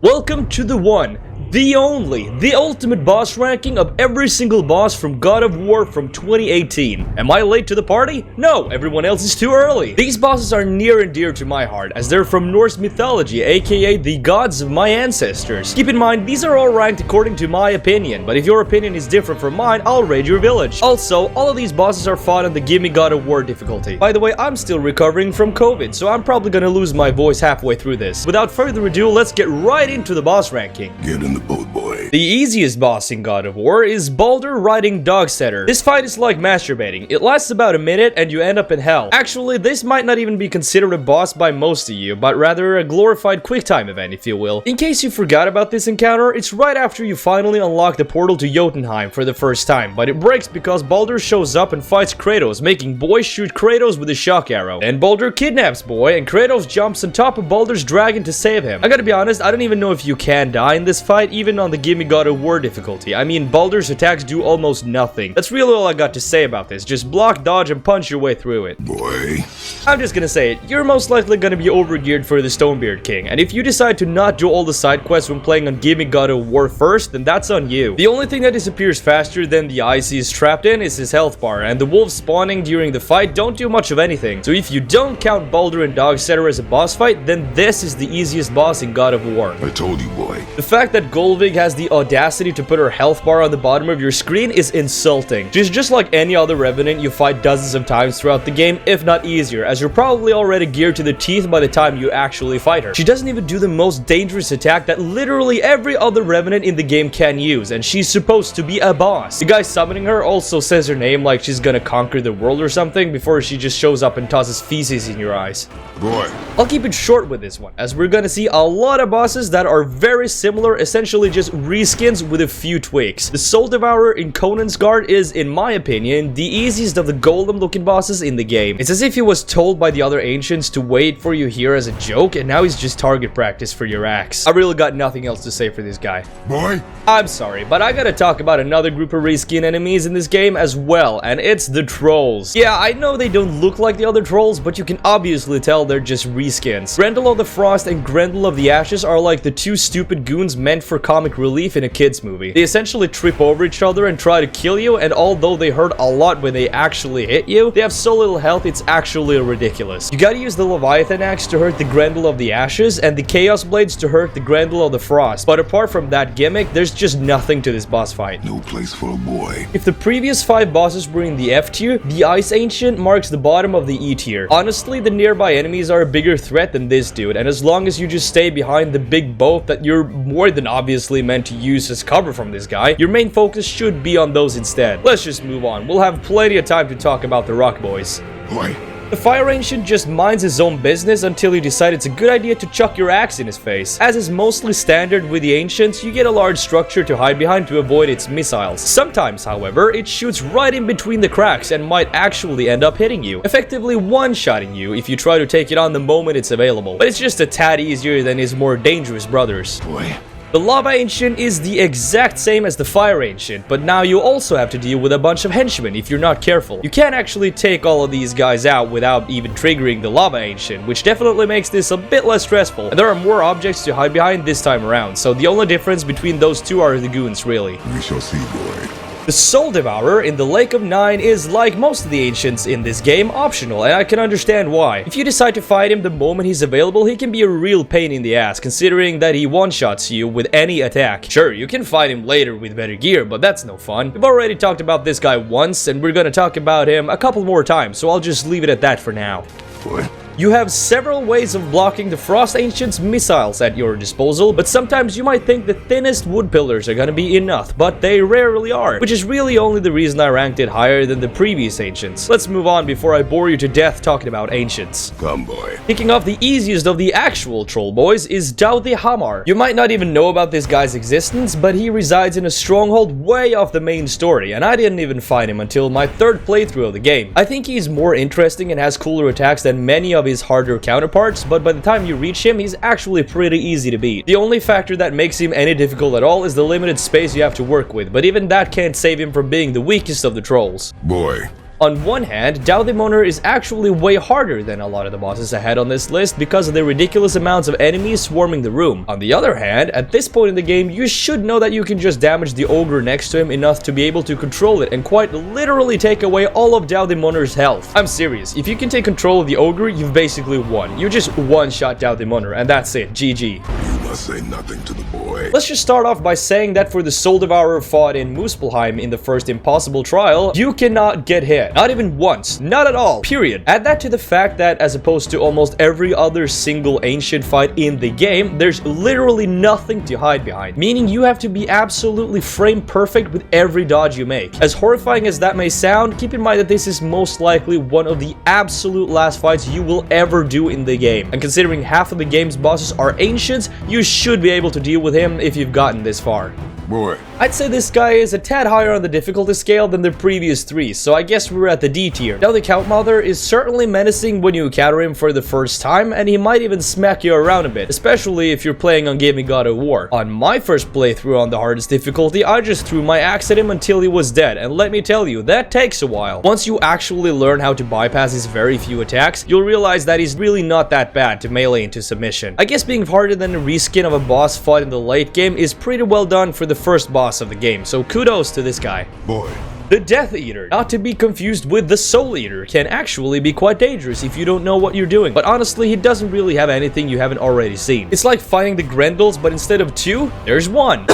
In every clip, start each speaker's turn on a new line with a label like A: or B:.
A: Welcome to the one, the only, the ultimate boss ranking of every single boss from God of War from 2018. Am I late to the party? No, everyone else is too early. These bosses are near and dear to my heart as they're from Norse mythology, aka the gods of my ancestors. Keep in mind, these are all ranked according to my opinion, but if your opinion is different from mine, I'll raid your village. Also, all of these bosses are fought on the Gimme God of War difficulty. By the way, I'm still recovering from COVID, so I'm probably gonna lose my voice halfway through this. Without further ado, let's get right into the boss ranking.
B: Get in the boat, boy.
A: The easiest boss in God of War is Baldur riding Dogsetter. This fight is like masturbating. It lasts about a minute and you end up in hell. Actually, this might not even be considered a boss by most of you, but rather a glorified quicktime event, if you will. In case you forgot about this encounter, it's right after you finally unlock the portal to Jotunheim for the first time, but it breaks because Baldur shows up and fights Kratos, making Boy shoot Kratos with a shock arrow. And Baldur kidnaps Boy, and Kratos jumps on top of Baldur's dragon to save him. I gotta be honest, I don't even know if you can die in this fight, even on the Gimme God of War difficulty. I mean, Baldur's attacks do almost nothing. That's really all I got to say about this. Just block, dodge, and punch your way through it.
B: Boy.
A: I'm just gonna say it, you're most likely gonna be overgeared for the Stonebeard King, and if you decide to not do all the side quests when playing on Gimme God of War first, then that's on you. The only thing that disappears faster than the ice he's trapped in is his health bar, and the wolves spawning during the fight don't do much of anything. So if you don't count Baldur and Dogsetter as a boss fight, then this is the easiest boss in God of War.
B: I told you, boy.
A: The fact that Golvig has the audacity to put her health bar on the bottom of your screen is insulting. She's just like any other Revenant you fight dozens of times throughout the game, if not easier, as you're probably already geared to the teeth by the time you actually fight her. She doesn't even do the most dangerous attack that literally every other Revenant in the game can use, and she's supposed to be a boss. The guy summoning her also says her name like she's gonna conquer the world or something before she just shows up and tosses feces in your eyes.
B: Boy.
A: I'll keep it short with this one, as we're gonna see a lot of bosses that are very similar, essentially just reskins with a few tweaks. The Soul Devourer in Conan's Guard is, in my opinion, the easiest of the golem looking bosses in the game. It's as if he was told by the other ancients to wait for you here as a joke, and now he's just target practice for your axe. I really got nothing else to say for this guy.
B: Boy.
A: I'm sorry, but I gotta talk about another group of reskin enemies in this game as well, and it's the trolls. Yeah, I know they don't look like the other trolls, but you can obviously tell they're just reskins. Grendel of the Frost and Grendel of the Ashes are like the two stupid goons meant for comic relief in a kids movie. They essentially trip over each other and try to kill you, and although they hurt a lot when they actually hit you, they have so little health it's actually ridiculous. You gotta use the Leviathan Axe to hurt the Grendel of the Ashes and the Chaos Blades to hurt the Grendel of the Frost, but apart from that gimmick, there's just nothing to this boss fight.
B: No place for a boy.
A: If the previous 5 bosses were in the F tier, the Ice Ancient marks the bottom of the E tier. Honestly, the nearby enemies are a bigger threat than this dude, and as long as you just stay behind the big boat that you're more than obviously meant to use as cover from this guy, your main focus should be on those instead. Let's just move on. We'll have plenty of time to talk about the Rock Boys.
B: Boy.
A: The Fire Ancient just minds his own business until you decide it's a good idea to chuck your axe in his face. As is mostly standard with the Ancients, you get a large structure to hide behind to avoid its missiles. Sometimes, however, it shoots right in between the cracks and might actually end up hitting you, effectively one-shotting you if you try to take it on the moment it's available. But it's just a tad easier than his more dangerous brothers.
B: Boy.
A: The Lava Ancient is the exact same as the Fire Ancient, but now you also have to deal with a bunch of henchmen if you're not careful. You can't actually take all of these guys out without even triggering the Lava Ancient, which definitely makes this a bit less stressful, and there are more objects to hide behind this time around, so the only difference between those two are the goons, really.
B: We shall see, boy.
A: The Soul Devourer in the Lake of Nine is, like most of the Ancients in this game, optional, and I can understand why. If you decide to fight him the moment he's available, he can be a real pain in the ass, considering that he one-shots you with any attack. Sure, you can fight him later with better gear, but that's no fun. We've already talked about this guy once, and we're gonna talk about him a couple more times, so I'll just leave it at that for now.
B: Boy.
A: You have several ways of blocking the Frost Ancient's missiles at your disposal, but sometimes you might think the thinnest wood pillars are gonna be enough, but they rarely are, which is really only the reason I ranked it higher than the previous Ancients. Let's move on before I bore you to death talking about Ancients.
B: Come, boy.
A: Kicking off the easiest of the actual troll boys is Dauthi Hamar. You might not even know about this guy's existence, but he resides in a stronghold way off the main story, and I didn't even find him until my 3rd playthrough of the game. I think he's more interesting and has cooler attacks than many of his harder counterparts, but by the time you reach him, he's actually pretty easy to beat. The only factor that makes him any difficult at all is the limited space you have to work with, but even that can't save him from being the weakest of the trolls.
B: Boy.
A: On one hand, Daudemoner is actually way harder than a lot of the bosses ahead on this list because of the ridiculous amounts of enemies swarming the room. On the other hand, at this point in the game, you should know that you can just damage the ogre next to him enough to be able to control it and quite literally take away all of Daudemoner's health. I'm serious, if you can take control of the ogre, you've basically won. You just one-shot Daudemoner, and that's it. GG.
B: You must say nothing to the boy.
A: Let's just start off by saying that for the Soul Devourer fought in Muspelheim in the first Impossible trial, you cannot get hit. Not even once. Not at all. Period. Add that to the fact that, as opposed to almost every other single ancient fight in the game, there's literally nothing to hide behind. Meaning you have to be absolutely frame perfect with every dodge you make. As horrifying as that may sound, keep in mind that this is most likely one of the absolute last fights you will ever do in the game. And considering half of the game's bosses are ancients, you should be able to deal with him if you've gotten this far.
B: Boy.
A: I'd say this guy is a tad higher on the difficulty scale than the previous three, so I guess we're at the D tier. Now the Count Mother is certainly menacing when you encounter him for the first time, and he might even smack you around a bit, especially if you're playing on Give Me God of War. On my first playthrough on the hardest difficulty, I just threw my axe at him until he was dead, and let me tell you, that takes a while. Once you actually learn how to bypass his very few attacks, you'll realize that he's really not that bad to melee into submission. I guess being harder than a reskin of a boss fought in the late game is pretty well done for the first boss of the game, so kudos to this guy.
B: Boy.
A: The Death Eater, not to be confused with the Soul Eater, can actually be quite dangerous if you don't know what you're doing, but honestly, he doesn't really have anything you haven't already seen. It's like fighting the Grendels, but instead of two, there's one.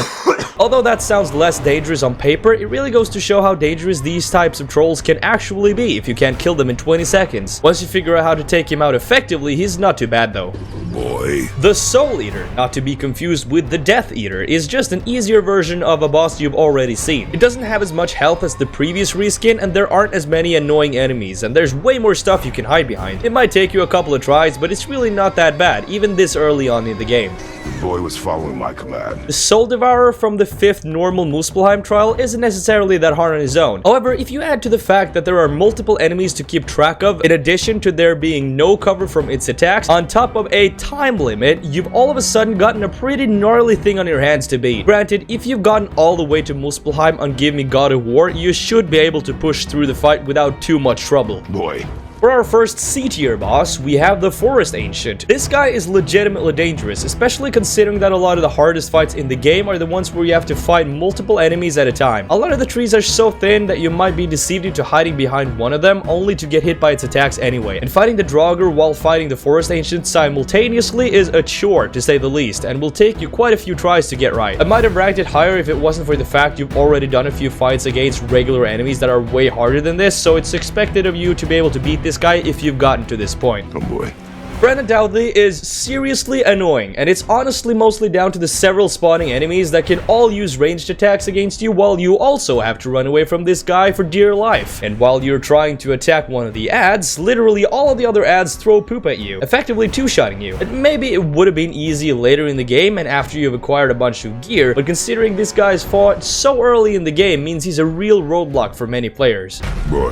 A: Although that sounds less dangerous on paper, it really goes to show how dangerous these types of trolls can actually be if you can't kill them in 20 seconds. Once you figure out how to take him out effectively, he's not too bad though.
B: Boy.
A: The Soul Eater, not to be confused with the Death Eater, is just an easier version of a boss you've already seen. It doesn't have as much health as the previous reskin, and there aren't as many annoying enemies, and there's way more stuff you can hide behind. It might take you a couple of tries, but it's really not that bad, even this early on in the game.
B: The boy was following my command.
A: The Soul Devourer from the 5th normal Muspelheim trial isn't necessarily that hard on his own. However, if you add to the fact that there are multiple enemies to keep track of, in addition to there being no cover from its attacks, on top of a time limit, you've all of a sudden gotten a pretty gnarly thing on your hands to beat. Granted, if you've gotten all the way to Muspelheim on Give Me God of War, you should be able to push through the fight without too much trouble.
B: Boy.
A: For our first C-tier boss, we have the Forest Ancient. This guy is legitimately dangerous, especially considering that a lot of the hardest fights in the game are the ones where you have to fight multiple enemies at a time. A lot of the trees are so thin that you might be deceived into hiding behind one of them, only to get hit by its attacks anyway. And fighting the Draugr while fighting the Forest Ancient simultaneously is a chore, to say the least, and will take you quite a few tries to get right. I might have ranked it higher if it wasn't for the fact you've already done a few fights against regular enemies that are way harder than this, so it's expected of you to be able to beat this guy if you've gotten to this point.
B: Oh boy.
A: Brandon Dowdley is seriously annoying, and it's honestly mostly down to the several spawning enemies that can all use ranged attacks against you while you also have to run away from this guy for dear life. And while you're trying to attack one of the ads, literally all of the other ads throw poop at you, effectively two-shotting you. And maybe it would have been easy later in the game and after you've acquired a bunch of gear, but considering this guy's fought so early in the game means he's a real roadblock for many players.
B: Boy.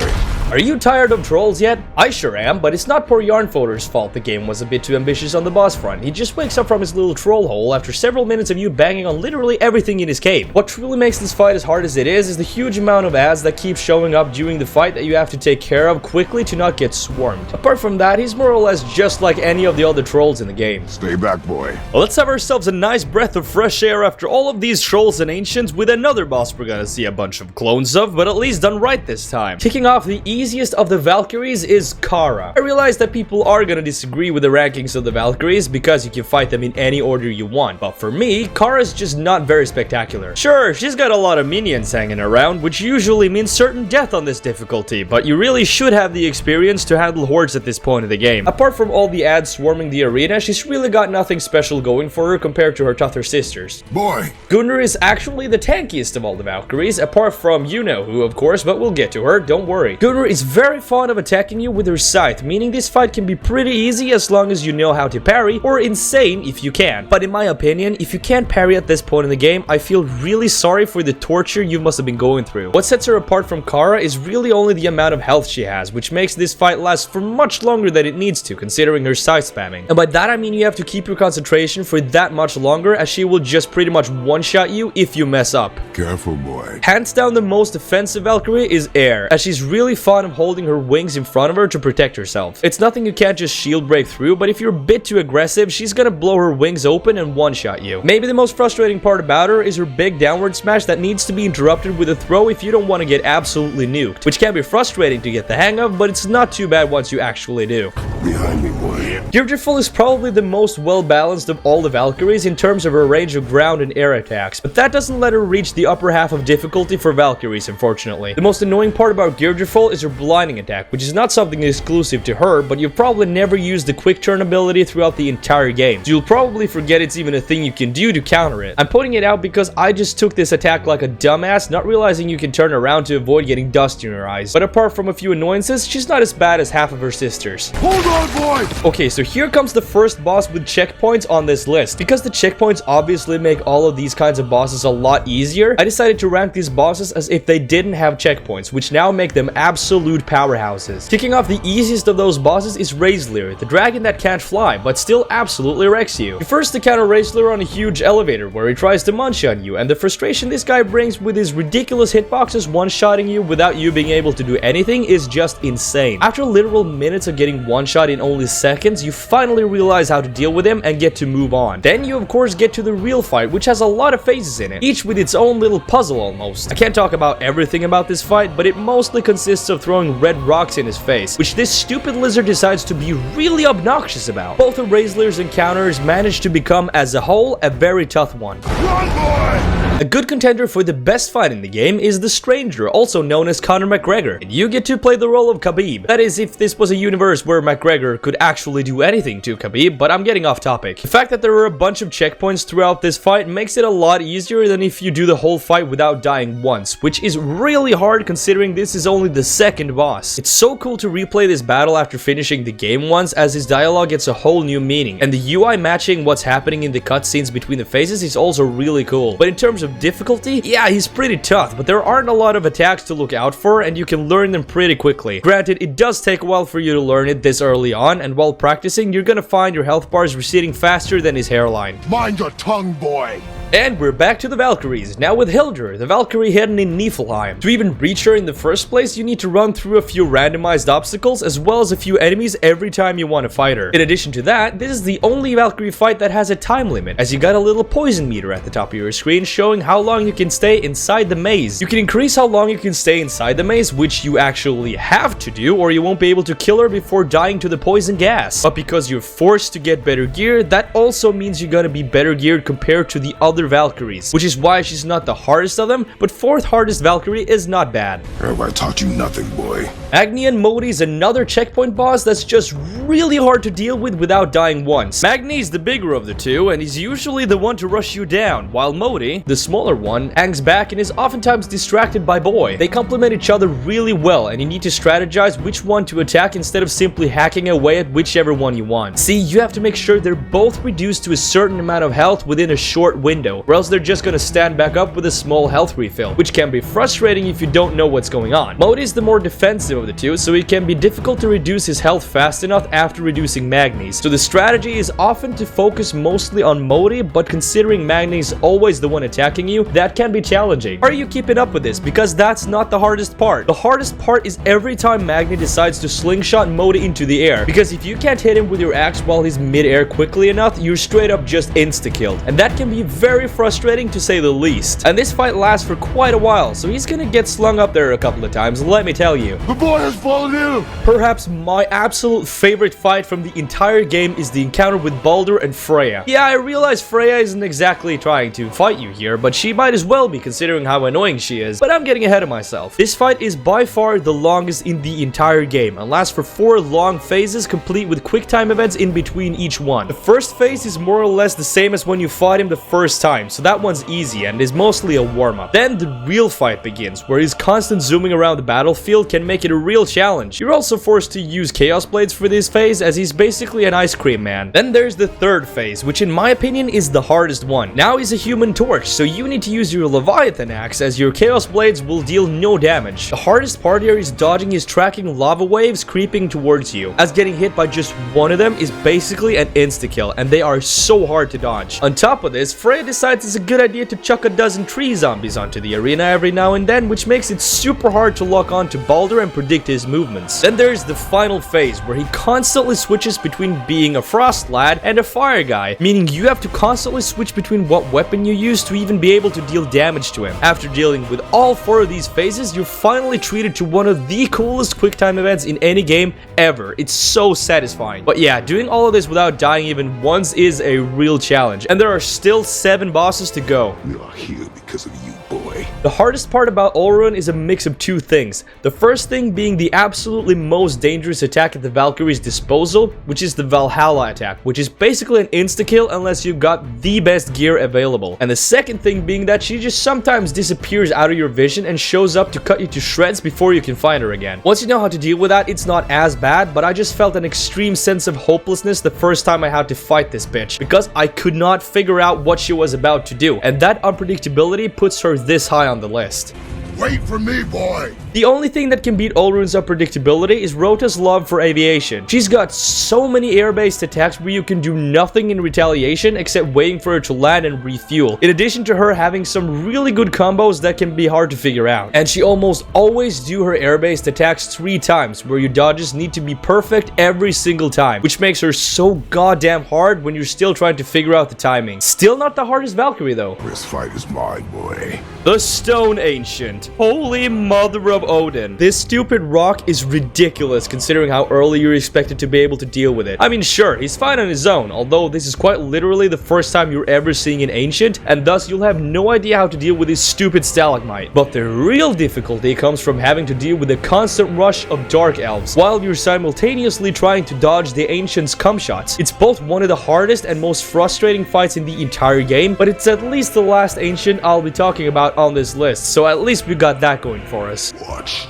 A: Are you tired of trolls yet? I sure am, but it's not poor Yarnfolder's fault the game was a bit too ambitious on the boss front. He just wakes up from his little troll hole after several minutes of you banging on literally everything in his cave. What truly makes this fight as hard as it is the huge amount of ads that keep showing up during the fight that you have to take care of quickly to not get swarmed. Apart from that, he's more or less just like any of the other trolls in the game.
B: Stay back, boy.
A: Well, let's have ourselves a nice breath of fresh air after all of these trolls and ancients with another boss we're gonna see a bunch of clones of, but at least done right this time. Kicking off the easiest of the Valkyries is Kara. I realize that people are gonna disagree with the rankings of the Valkyries because you can fight them in any order you want, but for me, Kara's just not very spectacular. Sure, she's got a lot of minions hanging around, which usually means certain death on this difficulty, but you really should have the experience to handle hordes at this point of the game. Apart from all the ads swarming the arena, she's really got nothing special going for her compared to her tougher sisters.
B: Boy.
A: Gunnar is actually the tankiest of all the Valkyries, apart from you-know-who, of course, but we'll get to her, don't worry. Gunnar is very fond of attacking you with her scythe, meaning this fight can be pretty easy as long as you know how to parry, or insane if you can. But in my opinion, if you can't parry at this point in the game, I feel really sorry for the torture you must have been going through. What sets her apart from Kara is really only the amount of health she has, which makes this fight last for much longer than it needs to, considering her scythe spamming. And by that I mean you have to keep your concentration for that much longer, as she will just pretty much one-shot you if you mess up.
B: Careful, boy.
A: Hands down the most offensive Valkyrie is Air, as she's really fond fun of holding her wings in front of her to protect herself. It's nothing you can't just shield break through, but if you're a bit too aggressive, she's gonna blow her wings open and one-shot you. Maybe the most frustrating part about her is her big downward smash that needs to be interrupted with a throw if you don't want to get absolutely nuked, which can be frustrating to get the hang of, but it's not too bad once you actually do.
B: Behind me, boy.
A: Gearful is probably the most well-balanced of all the Valkyries in terms of her range of ground and air attacks, but that doesn't let her reach the upper half of difficulty for Valkyries, unfortunately. The most annoying part about Gearful is her blinding attack, which is not something exclusive to her, but you've probably never used the quick turn ability throughout the entire game, so you'll probably forget it's even a thing you can do to counter it. I'm putting it out because I just took this attack like a dumbass, not realizing you can turn around to avoid getting dust in her eyes, but apart from a few annoyances, she's not as bad as half of her sisters.
B: Hold on, boy!
A: Okay, so here comes the first boss with checkpoints on this list. Because the checkpoints obviously make all of these kinds of bosses a lot easier, I decided to rank these bosses as if they didn't have checkpoints, which now make them absolute powerhouses. Kicking off the easiest of those bosses is Raizlir, the dragon that can't fly, but still absolutely wrecks you. You first encounter Raizlir on a huge elevator where he tries to munch on you, and the frustration this guy brings with his ridiculous hitboxes one-shotting you without you being able to do anything is just insane. After literal minutes of getting one-shot in only seconds, you finally realize how to deal with him and get to move on. Then you of course get to the real fight, which has a lot of phases in it, each with its own little puzzle almost. I can't talk about everything about this fight, but it mostly consists of throwing red rocks in his face, which this stupid lizard decides to be really obnoxious about. Both of Raizlir's encounters manage to become, as a whole, a very tough one.
B: Run, boy!
A: A good contender for the best fight in the game is the Stranger, also known as Conor McGregor, and you get to play the role of Khabib. That is, if this was a universe where McGregor could actually do anything to Khabib, but I'm getting off topic. The fact that there are a bunch of checkpoints throughout this fight makes it a lot easier than if you do the whole fight without dying once, which is really hard considering this is only the second boss. It's so cool to replay this battle after finishing the game once, as his dialogue gets a whole new meaning, and the UI matching what's happening in the cutscenes between the phases is also really cool. But in terms of difficulty, yeah, he's pretty tough, but there aren't a lot of attacks to look out for, and you can learn them pretty quickly. Granted, it does take a while for you to learn it this early on, and while practicing, you're gonna find your health bars receding faster than his hairline.
B: Mind your tongue, boy!
A: And we're back to the Valkyries, now with Hildur, the Valkyrie hidden in Niflheim. To even reach her in the first place, you need to run through a few randomized obstacles as well as a few enemies every time you want to fight her. In addition to that, this is the only Valkyrie fight that has a time limit, as you got a little poison meter at the top of your screen showing how long you can stay inside the maze. You can increase how long you can stay inside the maze, which you actually have to do, or you won't be able to kill her before dying to the poison gas. But because you're forced to get better gear, that also means you're gonna be better geared compared to the other Valkyries, which is why she's not the hardest of them, but fourth hardest Valkyrie is not bad.
B: Have I taught you nothing, boy?
A: Magni and Modi is another checkpoint boss that's just really hard to deal with without dying once. Magni's the bigger of the two, and he's usually the one to rush you down, while Modi, the smaller one, hangs back and is oftentimes distracted by Boy. They complement each other really well, and you need to strategize which one to attack instead of simply hacking away at whichever one you want. See, you have to make sure they're both reduced to a certain amount of health within a short window, or else they're just gonna stand back up with a small health refill, which can be frustrating if you don't know what's going on. Modi is the more defensive of the two, so it can be difficult to reduce his health fast enough after reducing Magni's. So the strategy is often to focus mostly on Modi, but considering Magni's always the one attacking you, that can be challenging. Are you keeping up with this? Because that's not the hardest part. The hardest part is every time Magni decides to slingshot Modi into the air, because if you can't hit him with your axe while he's mid-air quickly enough, you're straight up just insta-killed, and that can be very frustrating to say the least. And this fight lasts for quite a while, so he's gonna get slung up there a couple of times, let me tell you.
B: The boy has fallen ill!
A: Perhaps my absolute favorite fight from the entire game is the encounter with Baldur and Freya. Yeah, I realize Freya isn't exactly trying to fight you here, but she might as well be considering how annoying she is, but I'm getting ahead of myself. This fight is by far the longest in the entire game and lasts for 4 long phases, complete with quick time events in between each one. The first phase is more or less the same as when you fight him the first time, so that one's easy and is mostly a warm-up. Then the real fight begins, where his constant zooming around the battlefield can make it a real challenge. You're also forced to use Chaos Blades for this phase, as he's basically an ice cream man. Then there's the third phase, which in my opinion is the hardest one. Now he's a human torch, so you need to use your Leviathan axe, as your Chaos Blades will deal no damage. The hardest part here is dodging his tracking lava waves creeping towards you, as getting hit by just one of them is basically an insta-kill, and they are so hard to dodge. On top of this, Freya decides it's a good idea to chuck a dozen tree zombies onto the arena every now and then, which makes it super hard to lock on to Baldur and predict his movements. Then there's the final phase, where he constantly switches between being a frost lad and a fire guy, meaning you have to constantly switch between what weapon you use to even be able to deal damage to him. After dealing with all 4 of these phases, you're finally treated to one of the coolest quick time events in any game ever. It's so satisfying. But yeah, doing all of this without dying even once is a real challenge, and there are still 7 bosses to go.
B: We are here because of you, boy.
A: The hardest part about Olrun is a mix of 2 things. The first thing being the absolutely most dangerous attack at the Valkyrie's disposal, which is the Valhalla attack, which is basically an insta-kill unless you've got the best gear available. And the second thing being that she just sometimes disappears out of your vision and shows up to cut you to shreds before you can find her again. Once you know how to deal with that, it's not as bad, but I just felt an extreme sense of hopelessness the first time I had to fight this bitch, because I could not figure out what she was about to do, and that unpredictability puts her this high on the list.
B: Wait for me, boy.
A: The only thing that can beat Olrun's unpredictability is Rota's love for aviation. She's got so many air-based attacks where you can do nothing in retaliation except waiting for her to land and refuel, in addition to her having some really good combos that can be hard to figure out. And she almost always do her air-based attacks 3 times, where your dodges need to be perfect every single time, which makes her so goddamn hard when you're still trying to figure out the timing. Still not the hardest Valkyrie though.
B: This fight is mine, boy.
A: The Stone Ancient. Holy mother of Odin. This stupid rock is ridiculous considering how early you're expected to be able to deal with it. I mean, sure, he's fine on his own, although this is quite literally the first time you're ever seeing an Ancient, and thus you'll have no idea how to deal with his stupid stalagmite. But the real difficulty comes from having to deal with the constant rush of Dark Elves, while you're simultaneously trying to dodge the Ancient's cum shots. It's both one of the hardest and most frustrating fights in the entire game, but it's at least the last Ancient I'll be talking about on this list, so at least we got that going for us.
B: Watch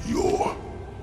B: your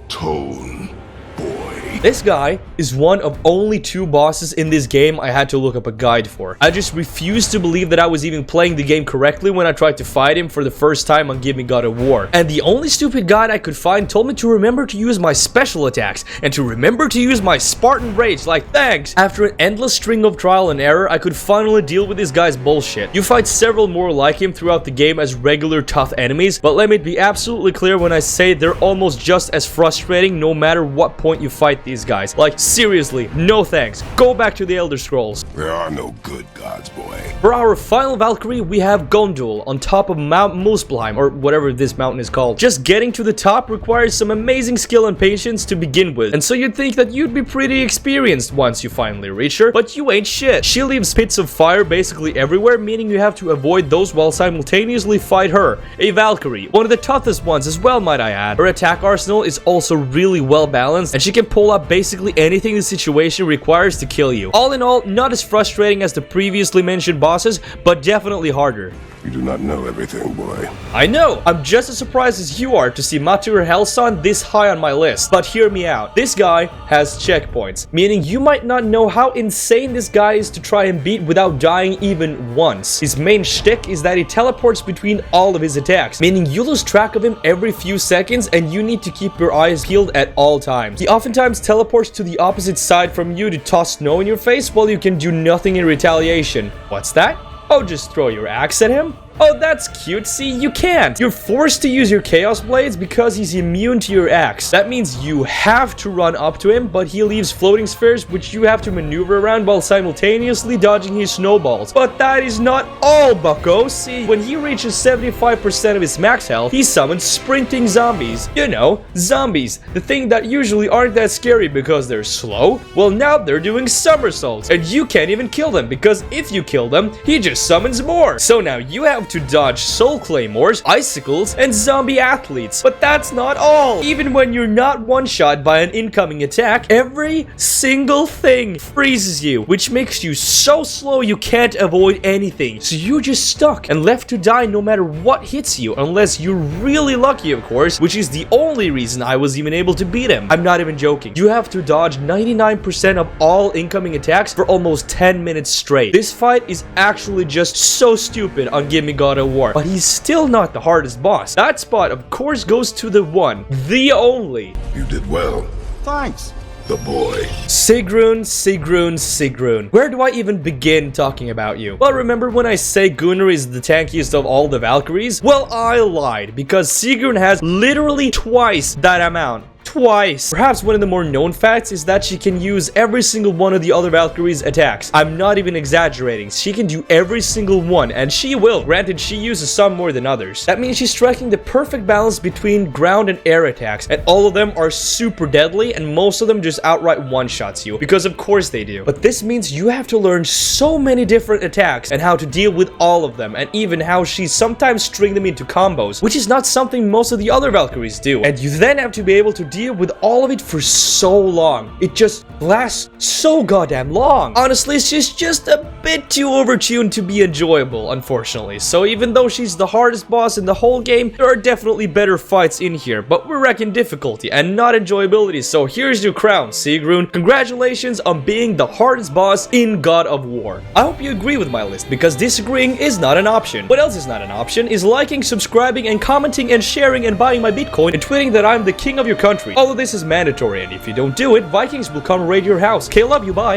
B: tone, boy.
A: This guy is one of only 2 bosses in this game I had to look up a guide for. I just refused to believe that I was even playing the game correctly when I tried to fight him for the first time on Give Me God of War. And the only stupid guide I could find told me to remember to use my special attacks and to remember to use my Spartan Rage, like thanks. After an endless string of trial and error, I could finally deal with this guy's bullshit. You fight several more like him throughout the game as regular tough enemies, but let me be absolutely clear when I say they're almost just as frustrating no matter what point you fight these guys. Like, seriously, no thanks. Go back to the Elder Scrolls.
B: There are no good gods, boy.
A: For our final Valkyrie, we have Gondul on top of Mount Muspelheim, or whatever this mountain is called. Just getting to the top requires some amazing skill and patience to begin with, and so you'd think that you'd be pretty experienced once you finally reach her, but you ain't shit. She leaves pits of fire basically everywhere, meaning you have to avoid those while simultaneously fight her, a Valkyrie. One of the toughest ones as well, might I add. Her attack arsenal is also really well balanced, and she can pull up basically anything the situation requires to kill you. All in all, not as frustrating as the previously mentioned bosses, but definitely harder.
B: You do not know everything, boy.
A: I know! I'm just as surprised as you are to see Matur Hellson this high on my list. But hear me out. This guy has checkpoints, meaning you might not know how insane this guy is to try and beat without dying even once. His main shtick is that he teleports between all of his attacks, meaning you lose track of him every few seconds and you need to keep your eyes peeled at all times. He oftentimes teleports to the opposite side from you to toss snow in your face while you can do nothing in retaliation. What's that? Oh, just throw your axe at him? Oh, that's cute. See, you can't. You're forced to use your Chaos Blades because he's immune to your axe. That means you have to run up to him, but he leaves floating spheres which you have to maneuver around while simultaneously dodging his snowballs. But that is not all, bucko. See, when he reaches 75% of his max health, he summons sprinting zombies. You know, zombies. The thing that usually aren't that scary because they're slow. Well, now they're doing somersaults, and you can't even kill them because if you kill them, he just summons more. So now you have to dodge soul claymores, icicles, and zombie athletes. But that's not all. Even when you're not one-shot by an incoming attack, every single thing freezes you, which makes you so slow you can't avoid anything. So you're just stuck and left to die no matter what hits you, unless you're really lucky, of course, which is the only reason I was even able to beat him. I'm not even joking. You have to dodge 99% of all incoming attacks for almost 10 minutes straight. This fight is actually just so stupid on Give Me God of War, but he's still not the hardest boss. That spot, of course, goes to the one, the only.
B: You did well.
C: Thanks.
B: the boy.
A: Sigrun, Sigrun, Sigrun. Where do I even begin talking about you? Well, remember when I say Gunnar is the tankiest of all the Valkyries? Well, I lied, because Sigrun has literally twice that amount. Twice. Perhaps one of the more known facts is that she can use every single one of the other Valkyries' attacks. I'm not even exaggerating. She can do every single one, and she will. Granted, she uses some more than others. That means she's striking the perfect balance between ground and air attacks, and all of them are super deadly, and most of them just outright one-shots you, because of course they do. But this means you have to learn so many different attacks, and how to deal with all of them, and even how she sometimes string them into combos, which is not something most of the other Valkyries do. And you then have to be able to deal with all of it for so long. It just lasts so goddamn long. Honestly, she's just a bit too overtuned to be enjoyable, unfortunately. So even though she's the hardest boss in the whole game, there are definitely better fights in here, but we're wrecking difficulty and not enjoyability. So here's your crown, Sigrun. Congratulations on being the hardest boss in God of War. I hope you agree with my list, because disagreeing is not an option. What else is not an option is liking, subscribing, and commenting, and sharing, and buying my Bitcoin, and tweeting that I'm the king of your country. All of this is mandatory, and if you don't do it, Vikings will come raid your house. Okay, love you, bye.